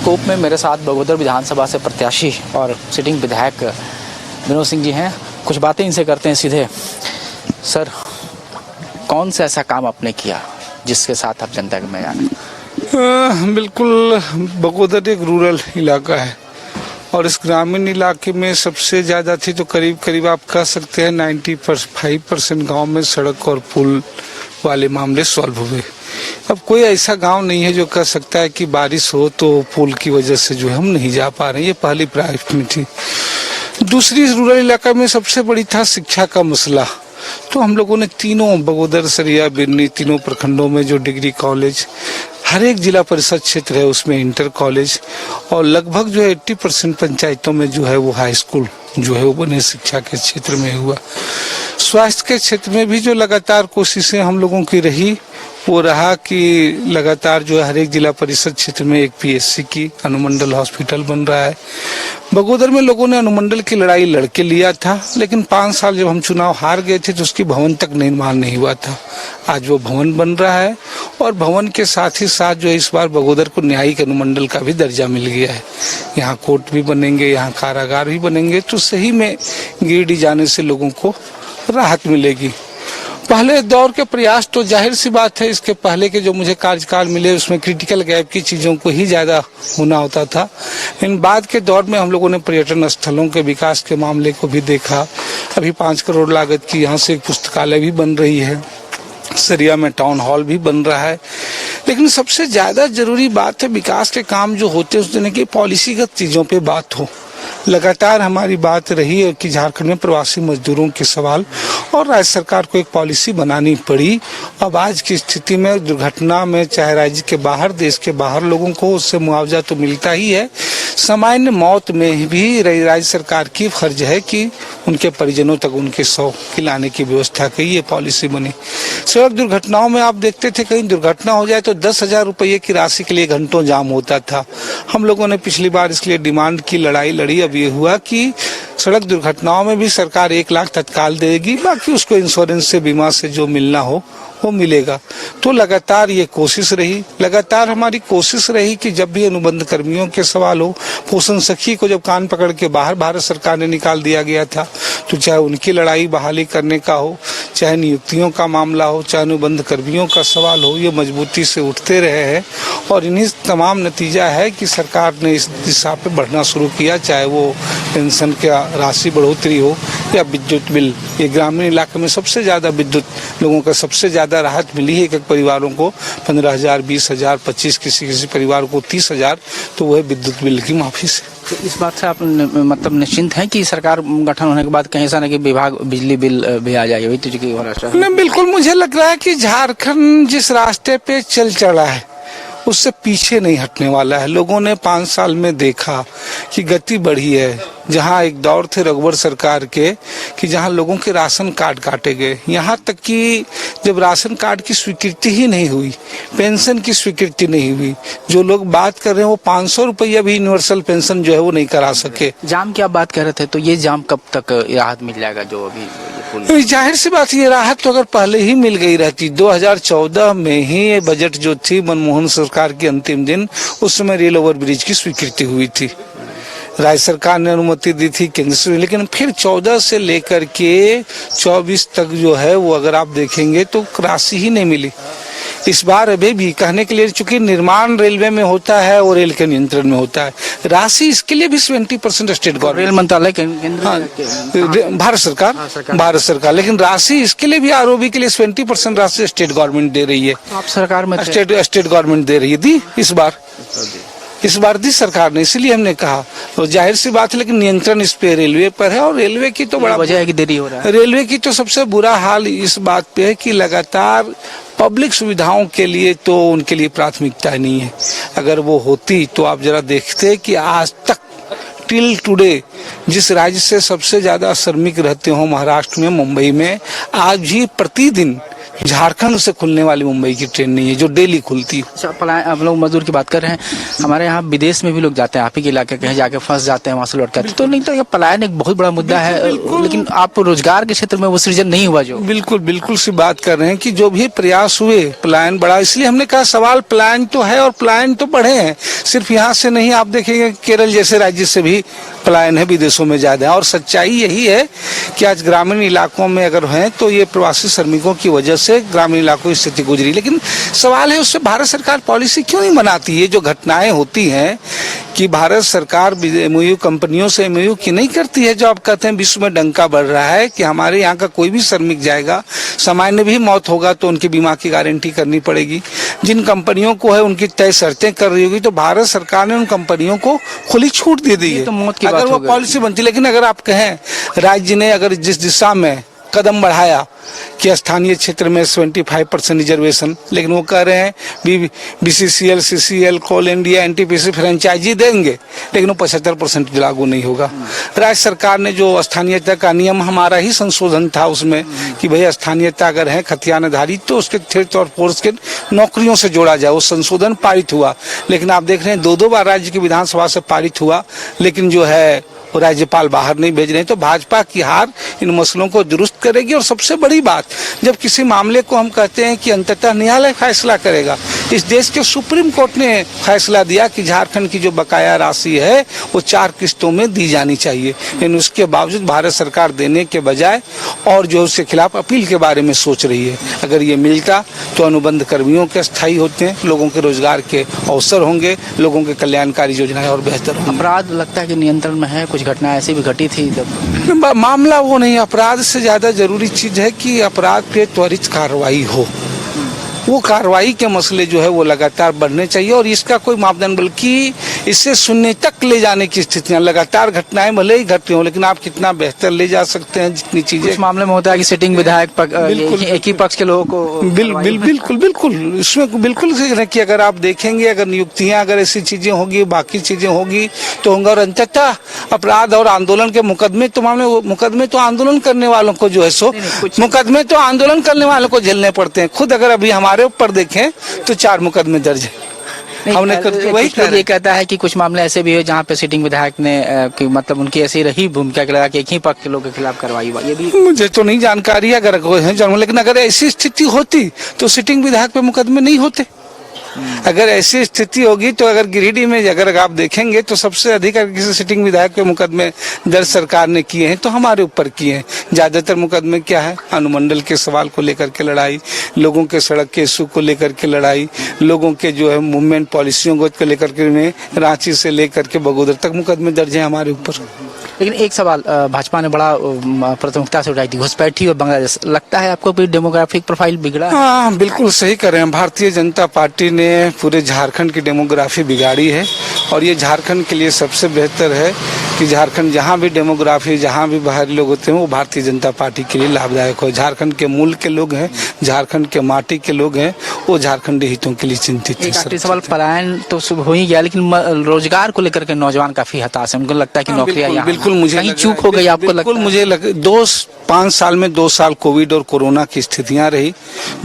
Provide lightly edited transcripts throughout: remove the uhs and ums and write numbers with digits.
Scope में मेरे साथ बगोदर विधानसभा से प्रत्याशी और सिटिंग विधायक विनोद सिंह जी हैं। कुछ बातें इनसे करते हैं सीधे। सर, कौन सा ऐसा काम आपने किया जिसके साथ आप जनता के में आए? बिल्कुल, बगोदर एक रूरल इलाका है और इस ग्रामीण इलाके में सबसे ज़्यादा थी तो करीब करीब आप कह सकते हैं 95% गाँव में सड़क और पुल वाले मामले सॉल्व हुए। अब कोई ऐसा गांव नहीं है जो कह सकता है कि बारिश हो तो पुल की वजह से जो है हम नहीं जा पा रहे हैं। ये पहली प्रायोरिटी में थी। दूसरी, रूरल इलाका में सबसे बड़ी था शिक्षा का मसला। तो हम लोगों ने तीनों बगोदर, सरिया, बिरनी, तीनों प्रखंडों में जो डिग्री कॉलेज, हर एक जिला परिषद क्षेत्र है उसमें इंटर कॉलेज और लगभग जो 80% पंचायतों में जो है वो हाई स्कूल जो है वो बने। शिक्षा के क्षेत्र में हुआ। स्वास्थ्य के क्षेत्र में भी जो लगातार कोशिशें हम लोगों की रही वो रहा कि लगातार जो है हर एक जिला परिषद क्षेत्र में एक पीएचसी की अनुमंडल हॉस्पिटल बन रहा है। बगोदर में लोगों ने अनुमंडल की लड़ाई लड़के लिया था, लेकिन 5 साल जब हम चुनाव हार गए थे तो उसकी भवन तक निर्माण नहीं हुआ था। आज वो भवन बन रहा है और भवन के साथ ही साथ जो इस बार बगोदर को न्यायिक अनुमंडल का भी दर्जा मिल गया है। यहाँ कोर्ट भी बनेंगे, यहाँ कारागार भी बनेंगे, तो सही में गिरिडीह जाने से लोगों को राहत मिलेगी। पहले दौर के प्रयास तो जाहिर सी बात है, इसके पहले के जो मुझे कार्यकाल मिले उसमें क्रिटिकल गैप की चीज़ों को ही ज़्यादा होना होता था। इन बाद के दौर में हम लोगों ने पर्यटन स्थलों के विकास के मामले को भी देखा। अभी 5 करोड़ लागत की यहाँ से एक पुस्तकालय भी बन रही है, सरिया में टाउन हॉल भी बन रहा है। लेकिन सबसे ज़्यादा जरूरी बात है विकास के काम जो होते हैं उस दिन की पॉलिसीगत चीज़ों पे बात हो। लगातार हमारी बात रही है कि झारखंड में प्रवासी मजदूरों के सवाल और राज्य सरकार को एक पॉलिसी बनानी पड़ी। अब आज की स्थिति में दुर्घटना में चाहे राज्य के बाहर, देश के बाहर लोगों को उससे मुआवजा तो मिलता ही है, सामान्य मौत में भी राज्य सरकार की फर्ज है कि उनके परिजनों तक उनके शव खिलाने की व्यवस्था की ये पॉलिसी बनी। सड़क दुर्घटनाओं में आप देखते थे कहीं दुर्घटना हो जाए तो 10,000 रुपये की राशि के लिए घंटों जाम होता था। हम लोगों ने पिछली बार इसके लिए डिमांड की, लड़ाई लड़ी। अब ये हुआ कि सड़क दुर्घटनाओं में भी सरकार 1 लाख तत्काल देगी, बाकी उसको इंश्योरेंस से, बीमा से जो मिलना हो वो मिलेगा। तो लगातार ये कोशिश रही, लगातार हमारी कोशिश रही कि जब भी अनुबंध कर्मियों के सवाल हो, पोषण सखी को जब कान पकड़ के बाहर भारत सरकार ने निकाल दिया गया था, तो चाहे उनकी लड़ाई बहाली करने का हो, चाहे नियुक्तियों का मामला हो, चाहे अनुबंध कर्मियों का सवाल हो, ये मजबूती से उठते रहे हैं और इन्हीं तमाम नतीजा है कि सरकार ने इस दिशा पे बढ़ना शुरू किया। चाहे वो पेंशन का राशि बढ़ोतरी हो या विद्युत बिल। ये ग्रामीण इलाके में सबसे ज़्यादा विद्युत लोगों का सबसे ज़्यादा राहत मिली है। एक परिवारों को 15,000, 20,000, 25, किसी परिवार को 30,000, तो वह विद्युत बिल की माफी से। तो इस बात से आप मतलब निश्चिंत हैं कि सरकार गठन होने के बाद कहीं ऐसा नहीं कि विभाग बिजली बिल भी आ जाएगी? नहीं, बिल्कुल मुझे लग रहा है कि झारखंड जिस रास्ते पे चल चला है उससे पीछे नहीं हटने वाला है। लोगों ने 5 साल में देखा कि गति बढ़ी है। जहां एक दौर थे रघुवर सरकार के कि जहां लोगों के राशन कार्ड काटे गए, यहाँ तक कि जब राशन कार्ड की स्वीकृति ही नहीं हुई, पेंशन की स्वीकृति नहीं हुई, जो लोग बात कर रहे हैं वो 500 रुपया भी यूनिवर्सल पेंशन जो है वो नहीं करा सके। जाम की आप बात कर रहे थे, तो ये जाम कब तक राहत मिल जाएगा? जो अभी जाहिर सी बात, ये राहत तो अगर पहले ही मिल गई रहती। 2014 में ही ये बजट जो थी मनमोहन सरकार के अंतिम दिन, उस समय रेल ओवर ब्रिज की स्वीकृति हुई थी, राज्य सरकार ने अनुमति दी थी, केंद्र से। लेकिन फिर 14 से लेकर के 24 तक जो है वो अगर आप देखेंगे तो राशि ही नहीं मिली। इस बार अभी भी कहने के लिए, चूंकि निर्माण रेलवे में होता है और रेल के नियंत्रण में होता है, राशि इसके लिए भी 70% स्टेट गवर्नमेंट, रेल मंत्रालय, भारत सरकार, लेकिन राशि इसके लिए भी आरओबी के लिए 70% राशि स्टेट गवर्नमेंट दे रही है। आप सरकार में स्टेट गवर्नमेंट दे रही है, दी इस बार दी सरकार ने, इसलिए हमने कहा। तो जाहिर सी बात है, लेकिन नियंत्रण इस पे रेलवे पर है और रेलवे की तो बड़ा वजह है कि देरी हो रहा है। रेलवे की तो सबसे बुरा हाल इस बात पे है कि लगातार पब्लिक सुविधाओं के लिए तो उनके लिए प्राथमिकता नहीं है। अगर वो होती तो आप जरा देखते कि आज तक टिल टुडे जिस राज्य से सबसे ज्यादा श्रमिक रहते हो महाराष्ट्र में, मुंबई में, आज भी प्रतिदिन झारखंड से खुलने वाली मुंबई की ट्रेन नहीं है जो डेली खुलती है। अच्छा, पलायन, हम लोग मजदूर की बात कर रहे हैं, हमारे यहाँ विदेश में भी लोग जाते हैं, आप ही के इलाके कहीं जाके फंस जाते हैं, वहां से लौट के आते हैं। तो नहीं, तो ये पलायन एक बहुत बड़ा मुद्दा है, लेकिन आप रोजगार के क्षेत्र में वो सृजन नहीं हुआ जो। बिल्कुल बिल्कुल सी बात कर रहे हैं कि जो भी प्रयास हुए पलायन बढ़ा, इसलिए हमने कहा सवाल पलायन तो है और पलायन तो बढ़े हैं, सिर्फ यहाँ से नहीं, आप देखेंगे केरल जैसे राज्य से भी पलायन है, विदेशों में ज्यादा है। और सच्चाई यही है कि आज ग्रामीण इलाकों में अगर हैं तो ये प्रवासी श्रमिकों की वजह से ग्रामीण इलाकों की स्थिति गुजरी। लेकिन सवाल है उससे भारत सरकार पॉलिसी क्यों नहीं बनाती है? जो घटनाएं होती हैं कि भारत सरकार एमओयू कंपनियों से एमओयू की नहीं करती है, जो आप कहते हैं विश्व में डंका बढ़ रहा है कि हमारे यहाँ का कोई भी श्रमिक जाएगा, सामान्य भी मौत होगा तो उनकी बीमा की गारंटी करनी पड़ेगी। जिन कंपनियों को है उनकी तय शर्तें कर रही होगी, तो भारत सरकार ने उन कंपनियों को खुली छूट दे दी है, तो मौत की अगर वो पॉलिसी बनती। लेकिन अगर आप कहें राज्य ने अगर जिस दिशा में कदम बढ़ाया कि स्थानीय क्षेत्र में 75% रिजर्वेशन, लेकिन वो कह रहे हैं बीसीसीएल, सीसीएल, कोल इंडिया, एनटीपीसी फ्रेंचाइजी देंगे, लेकिन वो 75% लागू नहीं होगा। राज्य सरकार ने जो स्थानीयता का नियम, हमारा ही संशोधन था उसमें कि भाई स्थानीयता अगर है खतियानधारी तो उसके थ्रेट और फोर्स के नौकरियों से जोड़ा जाए, वो संशोधन पारित हुआ। लेकिन आप देख रहे हैं 2-2 बार राज्य की विधानसभा से पारित हुआ, लेकिन जो है वो राज्यपाल बाहर नहीं भेज रहे हैं। तो भाजपा की हार इन मसलों को दुरुस्त करेगी। और सबसे बड़ी बात, जब किसी मामले को हम कहते हैं कि अंततः न्यायालय फैसला करेगा, इस देश के सुप्रीम कोर्ट ने फैसला दिया कि झारखंड की जो बकाया राशि है वो 4 किस्तों में दी जानी चाहिए, लेकिन उसके बावजूद भारत सरकार देने के बजाय और जो उसके खिलाफ अपील के बारे में सोच रही है। अगर ये मिलता तो अनुबंध कर्मियों के स्थायी होते हैं, लोगों के रोजगार के अवसर होंगे, लोगों के कल्याणकारी योजनाएं और बेहतर होंगी। अपराध लगता है कि नियंत्रण में है, कुछ घटना ऐसी भी घटी थी जब मामला वो नहीं, अपराध से ज्यादा जरूरी चीज है कि अपराध पे त्वरित कार्रवाई हो। वो कार्रवाई के मसले जो है वो लगातार बढ़ने चाहिए और इसका कोई मापदंड, बल्कि इससे शून्य तक ले जाने की स्थितियां, लगातार घटनाएं भले ही घटती हो, लेकिन आप कितना बेहतर ले जा सकते हैं जितनी चीजें। इस मामले में होता है कि सिटिंग विधायक एक ही पक्ष के लोगों को बिल्कुल इसमें बिल्कुल कि अगर आप देखेंगे, अगर नियुक्तियां, अगर ऐसी चीजें होगी, बाकी चीजें होगी तो होंगे। और अंततः अपराध और आंदोलन के मुकदमे तो मुकदमे तो आंदोलन करने वालों को जो है सो मुकदमे तो आंदोलन करने वालों को झेलने पड़ते हैं। खुद अगर अभी हमारे ऊपर देखें तो 4 मुकदमे दर्ज है। हमने वही ये कहता है कि कुछ मामले ऐसे भी हुए जहाँ पे सिटिंग विधायक ने कि मतलब उनकी ऐसी रही भूमिका लगा कि एक ही पक्ष के लोगों के खिलाफ कार्रवाई हुआ। ये भी मुझे तो नहीं जानकारी है, अगर कोई है जन्म, लेकिन अगर ऐसी स्थिति होती तो सिटिंग विधायक पे मुकदमे नहीं होते। अगर ऐसी स्थिति होगी तो अगर गिरिडीह में अगर आप देखेंगे तो सबसे अधिक अगर किसी सिटिंग विधायक पे मुकदमे दर्ज सरकार ने किए हैं तो हमारे ऊपर किए हैं। ज्यादातर मुकदमे क्या है, अनुमंडल के सवाल को लेकर के लड़ाई, लोगों के सड़क के इशू को लेकर के लड़ाई, लोगों के जो है मूवमेंट पॉलिसियों को लेकर के रांची से लेकर के बगोदर तक मुकदमे दर्ज है हमारे ऊपर। लेकिन एक सवाल भाजपा ने बड़ा प्राथमिकता से उठाई थी, घुसपैठी और बांग्लादेश। लगता है आपको भी डेमोग्राफिक प्रोफाइल बिगड़ा है? हाँ, बिल्कुल सही कर रहे हैं। भारतीय जनता पार्टी ने पूरे झारखंड की डेमोग्राफी बिगाड़ी है और ये झारखंड के लिए सबसे बेहतर है कि झारखंड जहाँ भी डेमोग्राफी, जहाँ भी बाहरी लोग होते हैं वो भारतीय जनता पार्टी के लिए लाभदायक हो। झारखंड के मूल के लोग हैं, झारखंड के माटी के लोग हैं, वो झारखंडी हितों के लिए चिंतित है। एक सवाल, पलायन तो हो ही गया, लेकिन रोजगार को लेकर के नौजवान काफी हताश है। उनको लगता है कि नौकरियां बिल्कुल मुझे कहीं चूक हो गई। आपको लगता है? मुझे 5 साल में 2 साल कोविड और कोरोना की स्थितियां रही,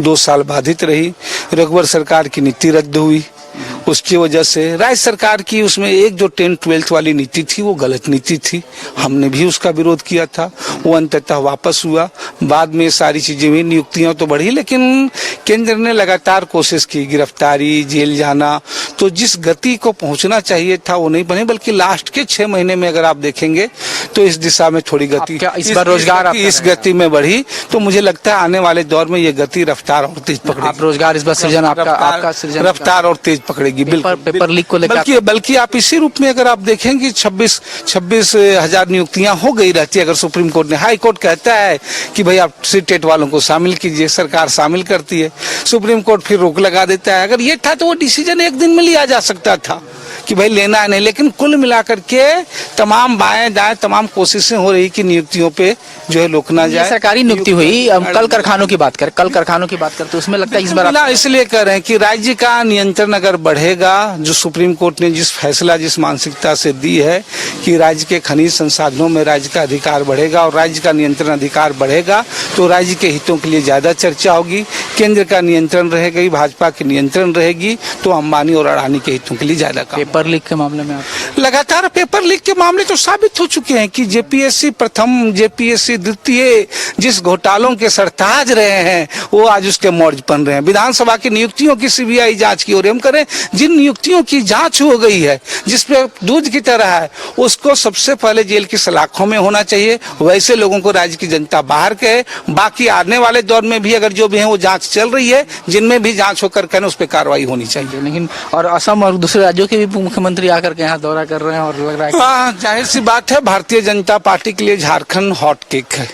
2 साल बाधित रही। रघुवर सरकार की नीति रद्द हुई, उसकी वजह से राज्य सरकार की उसमें एक जो 10-12 वाली नीति थी वो गलत नीति थी। हमने भी उसका विरोध किया था, वो अंततः वापस हुआ। बाद में सारी चीजें हुई, नियुक्तियां तो बढ़ी, लेकिन केंद्र ने लगातार कोशिश की, गिरफ्तारी, जेल जाना। तो जिस गति को पहुंचना चाहिए था वो नहीं बने, बल्कि लास्ट के 6 महीने में अगर आप देखेंगे तो इस दिशा में थोड़ी गति, इस बार रोजगार इस गति में बढ़ी। तो मुझे लगता है आने वाले दौर में ये गति रफ्तार और तेज पकड़ेगी। आप रोजगार इस बार सृजन आपका सृजन रफ्तार और तेज पकड़ेगी। पेपर लीक को लेकर बल्कि आप इसी रूप में अगर आप देखेंगे 26,000 नियुक्तियां हो गई रहती है अगर सुप्रीम कोर्ट ने, हाई कोर्ट कहता है कि भाई आप टेट वालों को शामिल कीजिए, सरकार शामिल करती है, सुप्रीम कोर्ट फिर रोक लगा देता है। अगर ये था तो वो डिसीजन एक दिन में लिया जा सकता था कि भाई लेना है नहीं, लेकिन कुल मिलाकर के तमाम बाएं दाएं तमाम कोशिशें हो रही कि नियुक्तियों पे जो है रोकना ये जाए। सरकारी नियुक्ति हुई, अब कल कारखानों की बात करें, कल कारखानों की बात करते उसमें लगता है इस बार इसलिए कह रहे हैं कि राज्य का नियंत्रण अगर बढ़ेगा, जो सुप्रीम कोर्ट ने जिस फैसला जिस मानसिकता से दी है कि राज्य के खनिज संसाधनों में राज्य का अधिकार बढ़ेगा और राज्य का नियंत्रण अधिकार बढ़ेगा, तो राज्य के हितों के लिए ज्यादा चर्चा होगी। केंद्र का नियंत्रण रहेगा, भाजपा की नियंत्रण रहेगी, तो अंबानी और अडानी के हितों के लिए ज्यादा काम। पेपर लीक के मामले में आप लगातार पेपर लीक के मामले तो साबित हो चुके हैं कि जेपीएससी प्रथम, जेपीएससी द्वितीय जिस घोटालों के सरताज रहे हैं वो आज उसके मौज बन रहे हैं। विधानसभा की नियुक्तियों की सीबीआई जांच की ओर हम करें, जिन नियुक्तियों की जांच हो गई है जिसपे दूध की तरह है, उसको सबसे पहले जेल की सलाखों में होना चाहिए। वैसे लोगों को राज्य की जनता बाहर कहे। बाकी आने वाले दौर में भी अगर जो भी है वो जांच चल रही है, जिनमें भी जांच होकर के उस पर कार्रवाई होनी चाहिए। लेकिन और असम और दूसरे राज्यों के भी मुख्यमंत्री आकर के यहाँ दौरा कर रहे हैं और लग रहा है हाँ, जाहिर सी बात है, भारतीय जनता पार्टी के लिए झारखंड हॉट केक है।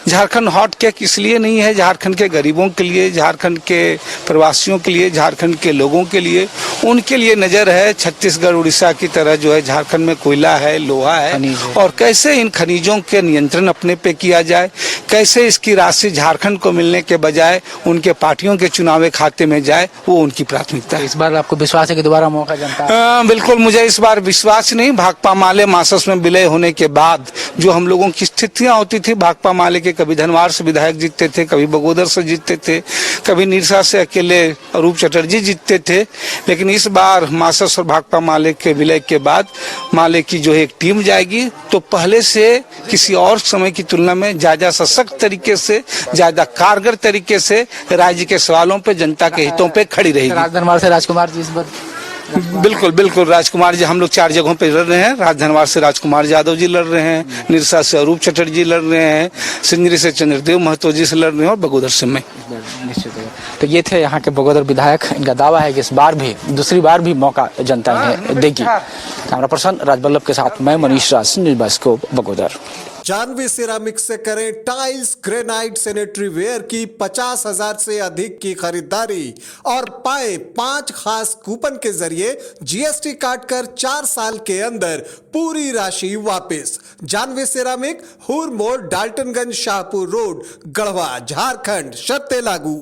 झारखंड हॉट केक इसलिए नहीं है, झारखंड के गरीबों के लिए, झारखंड के प्रवासियों के लिए, झारखंड के लोगों के लिए, उनके लिए नजर है। छत्तीसगढ़ उड़ीसा की तरह जो है झारखंड में कोयला है, लोहा है, और कैसे इन खनिजों के नियंत्रण अपने पे किया जाए, कैसे इसकी राशि झारखंड को मिलने के बजाय उनके पार्टियों के चुनावी खाते में जाए, वो उनकी प्राथमिकता है। इस बार आपको विश्वास है कि दोबारा मौका जनता? बिल्कुल, मुझे इस बार विश्वास नहीं। भाकपा माले मासस में विलय होने के बाद जो हम लोगों की स्थितियां होती थी, भाकपा माले के कभी धनवार से विधायक जीतते थे, कभी बगोदर से जीतते थे, कभी निरसा से अकेले अरूप चटर्जी जीतते थे, लेकिन इस बार मासस और भाकपा माले के विलय के बाद माले की जो एक टीम जाएगी, तो पहले से किसी और समय की तुलना में ज्यादा सशक्त तरीके से, ज्यादा कारगर तरीके से राज्य के सवालों पे, जनता के हितों पे खड़ी रहेगी। राजधनवार से राजकुमार जी इस बार? बिल्कुल बिल्कुल, राजकुमार जी, हम लोग 4 जगहों पे लड़ रहे हैं। राजधनवार से राजकुमार यादव जी लड़ रहे हैं, निरसा से अरूप चटर्जी लड़ रहे हैं, सिंदरी से चंद्रदेव महतो जी से लड़ रहे हैं, और बगोदर से मैं। निश्चित है। तो ये थे यहाँ के बगोदर विधायक। इनका दावा है कि इस बार भी, दूसरी बार भी मौका जनता इन्हें देगी। कैमरा पर्सन राजबल्लभ के साथ मैं मनीष राज, न्यूज़ बास्कोप, बगोदर। जानवी सिरामिक से करें टाइल्स, ग्रेनाइट, सैनिटरी वेयर की 50,000 से अधिक की खरीदारी और पाए 5 खास कूपन के जरिए जीएसटी काटकर 4 साल के अंदर पूरी राशि वापस। जानवी सिरामिक, हुर मोड़, डाल्टनगंज, शाहपुर रोड, गढ़वा, झारखंड। शर्तें लागू।